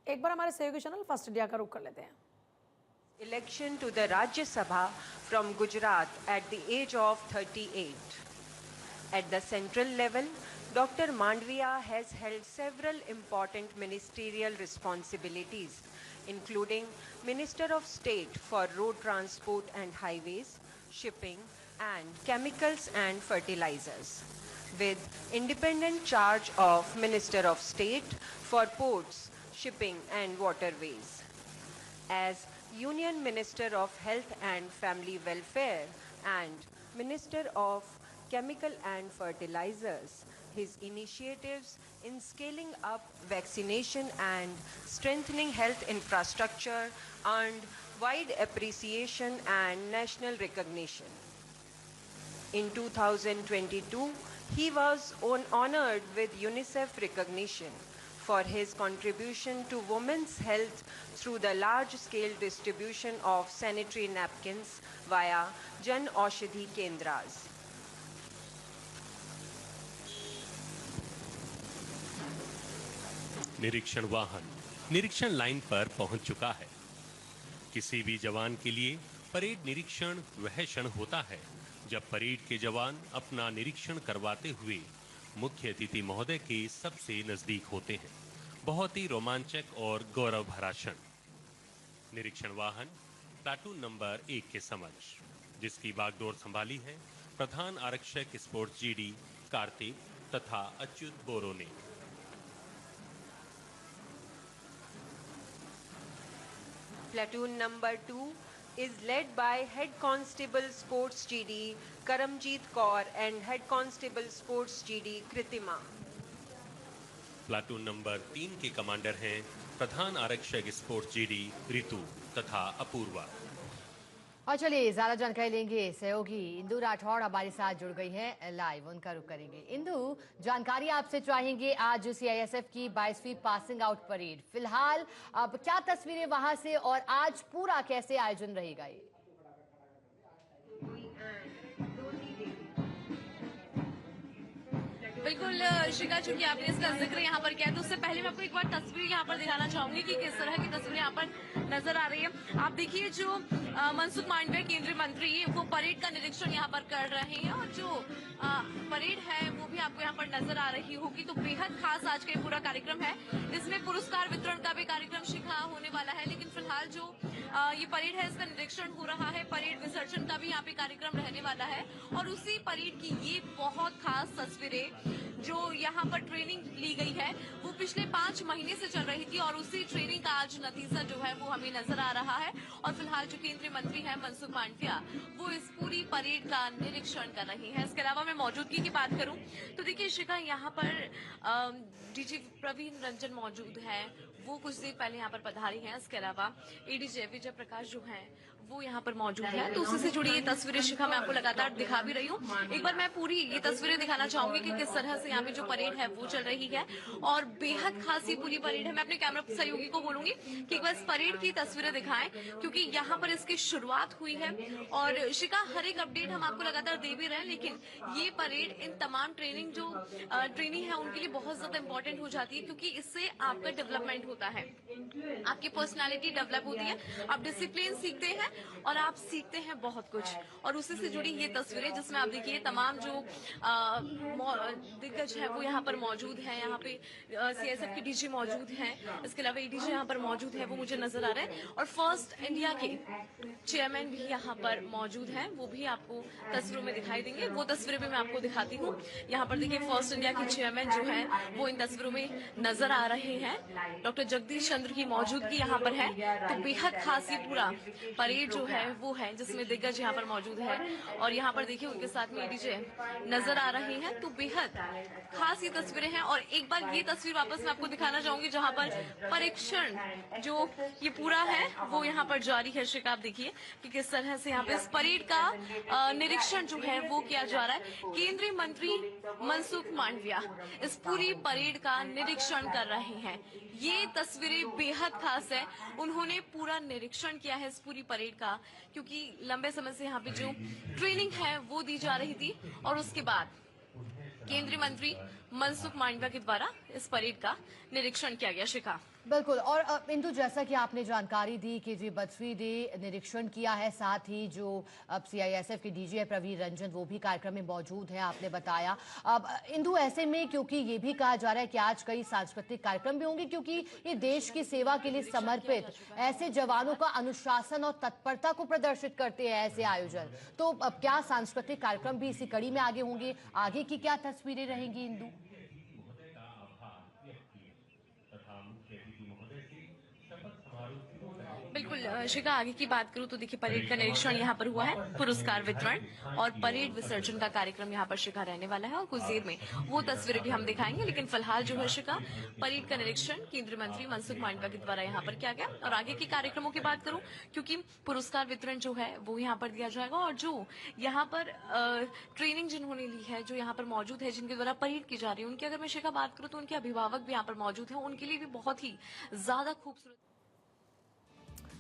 एक बार हमारे सहयोगी चैनल फर्स्ट इंडिया का रुख कर लेते हैं। Election to the Rajya Sabha from Gujarat at the age of 38. At the central level, Dr. Mandviya has held several important ministerial responsibilities, including Minister of State for Road Transport and Highways, Shipping and Chemicals and Fertilizers, with independent charge of Minister of State for Ports, Shipping and Waterways. As Union Minister of Health and Family Welfare and Minister of Chemical and Fertilizers, his initiatives in scaling up vaccination and strengthening health infrastructure earned wide appreciation and national recognition. In 2022, he was honored with UNICEF recognition for his contribution to women's health through the large-scale distribution of sanitary napkins via Jan Aushadhi Kendras. निरीक्षण वाहन निरीक्षण line पर पहुंच चुका है। किसी भी जवान के लिए परेड निरीक्षण वह क्षण होता है जब परेड के जवान अपना निरीक्षण करवाते हुए मुख्य अतिथि महोदय के सबसे नजदीक होते हैं। बहुत ही रोमांचक और गौरव भरा क्षण। निरीक्षण वाहन प्लाटून नंबर 1 के समक्ष, जिसकी बागडोर संभाली है प्रधान आरक्षक स्पोर्ट्स जीडी कार्तिक तथा अच्युत बोरो ने। Platoon number 2 is led by Head Constable Sports GD Karamjeet Kaur and Head Constable Sports GD Kritima. Platoon number 3 के कमांडर हैं प्रधान आरक्षक स्पोर्ट्स जीडी रितु तथा अपूर्वा। और चलिए ज्यादा जानकारी लेंगे, सहयोगी इंदु राठौड़ हमारे साथ जुड़ गई हैं लाइव, उनका रुख करेंगे। इंदु, जानकारी आपसे चाहेंगे आज सीआईएसएफ की 22वीं पासिंग आउट परेड, फिलहाल अब क्या तस्वीरें वहां से और आज पूरा कैसे आयोजन रहेगा ये? बिल्कुल शिखा, चूंकि आपने इसका जिक्र यहाँ पर किया तो उससे पहले मैं आपको एक बार तस्वीर यहाँ पर दिखाना चाहूंगी कि किस तरह की तस्वीरें यहाँ पर नजर आ रही है। आप देखिए, जो मनसुख मांडविया केंद्रीय मंत्री वो परेड का निरीक्षण यहाँ पर कर रहे हैं और जो परेड है वो भी आपको यहाँ पर नजर आ रही होगी। तो बेहद खास आज का पूरा कार्यक्रम है। इसमें पुरस्कार वितरण का भी कार्यक्रम शिखा होने वाला है, लेकिन फिलहाल जो ये परेड है इसका निरीक्षण हो रहा है। परेड विसर्जन का भी यहाँ पे कार्यक्रम रहने वाला है और उसी परेड की ये बहुत खास तस्वीरें जो यहाँ पर ट्रेनिंग ली गई है वो पिछले 5 महीने से चल रही थी और उसी ट्रेनिंग का आज नतीजा जो है वो हमें नजर आ रहा है। और फिलहाल जो केंद्रीय मंत्री है मनसुख मांडविया वो इस पूरी परेड का निरीक्षण कर रही हैं। इसके अलावा मैं मौजूदगी की बात करूं तो देखिए शिखा, यहाँ पर डीजी प्रवीण रंजन मौजूद है, वो कुछ देर पहले यहाँ पर पधारी हैं। इसके अलावा एडीजी विजय प्रकाश जो है वो यहाँ पर मौजूद है। तो उसी से जुड़ी ये तस्वीरें शिखा मैं आपको लगातार दिखा भी रही हूँ। एक बार मैं पूरी ये तस्वीरें दिखाना चाहूंगी कि किस तरह से यहाँ पे जो परेड है वो चल रही है और बेहद खास ये पूरी परेड है। मैं अपने कैमरा सहयोगी को बोलूंगी कि एक बार इस परेड की तस्वीरें दिखाएं, क्योंकि यहाँ पर इसकी शुरुआत हुई है और शिखा हर एक अपडेट हम आपको लगातार दे भी रहे हैं, लेकिन ये परेड इन तमाम ट्रेनिंग है उनके लिए बहुत ज्यादा इंपॉर्टेंट हो जाती है, क्योंकि इससे आपका डेवलपमेंट होता है, आपकी पर्सनालिटी डेवलप होती है, आप डिसिप्लिन सीखते हैं और आप सीखते हैं बहुत कुछ। और उसी से जुड़ी ये तस्वीरें जिसमें आप देखिए तमाम जो दिग्गज है वो यहाँ पर मौजूद है। यहाँ पे सीआईएसएफ के डीजी मौजूद हैं, इसके अलावा एडीजी यहाँ पर मौजूद है, वो मुझे नजर आ रहे हैं और फर्स्ट इंडिया के चेयरमैन भी यहाँ पर मौजूद हैं, वो भी आपको तस्वीरों में दिखाई देंगे। वो तस्वीरें भी मैं आपको दिखाती हूँ। यहाँ पर देखिए फर्स्ट इंडिया के चेयरमैन जो है वो इन तस्वीरों में नजर आ रहे हैं। डॉक्टर जगदीश चंद्र की मौजूदगी यहाँ पर है। तो बेहद खास ये पूरा परेड जो है वो है जिसमें दिग्गज यहाँ पर मौजूद है और यहाँ पर देखिए उनके साथ में एडीजे नजर आ रहे हैं। तो बेहद खास ये तस्वीरें हैं और एक बार ये तस्वीर वापस मैं आपको दिखाना चाहूंगी जहां पर परीक्षण जो ये पूरा है वो यहाँ पर जारी है। शिखा, आप देखिए कि किस तरह से यहाँ पे इस परेड का निरीक्षण जो है वो किया जा रहा है। केंद्रीय मंत्री मनसुख मांडविया इस पूरी परेड का निरीक्षण कर रहे हैं। ये तस्वीरें बेहद खास है। उन्होंने पूरा निरीक्षण किया है इस पूरी परेड का, क्योंकि लंबे समय से यहाँ पे जो ट्रेनिंग है वो दी जा रही थी और उसके बाद केंद्रीय मंत्री मनसुख मांडविया के द्वारा इस परेड का निरीक्षण किया गया। शिखा। बिल्कुल। और इंदु, जैसा कि आपने जानकारी दी कि जी बद्सवी डे निरीक्षण किया है, साथ ही जो अब सीआईएसएफ के डीजी है प्रवीर रंजन, वो भी कार्यक्रम में मौजूद हैं, आपने बताया। अब इंदु, ऐसे में क्योंकि ये भी कहा जा रहा है कि आज कई सांस्कृतिक कार्यक्रम भी होंगे, क्योंकि ये देश की सेवा के लिए समर्पित ऐसे जवानों का अनुशासन और तत्परता को प्रदर्शित करते हैं ऐसे आयोजन। तो अब क्या सांस्कृतिक कार्यक्रम भी इसी कड़ी में आगे होंगे? आगे की क्या तस्वीरें रहेंगी इंदु? बिल्कुल शिखा, आगे की बात करूं तो देखिए परेड का निरीक्षण यहाँ पर हुआ है, पुरस्कार वितरण और परेड विसर्जन का कार्यक्रम यहाँ पर शिखा रहने वाला है और कुछ देर में वो तस्वीरें भी हम दिखाएंगे। लेकिन फिलहाल जो है शिखा, परेड का निरीक्षण केंद्रीय मंत्री मनसुख मांडविया के द्वारा यहाँ पर किया गया। और आगे के कार्यक्रमों की बात करूं, क्योंकि पुरस्कार वितरण जो है वो यहाँ पर दिया जाएगा और जो यहाँ पर ट्रेनिंग जिन्होंने ली है, जो यहाँ पर मौजूद है, जिनके द्वारा परेड की जा रही है, उनकी अगर मैं शिखा बात करूं तो उनके अभिभावक भी यहाँ पर मौजूद है, उनके लिए भी बहुत ही ज्यादा खूबसूरत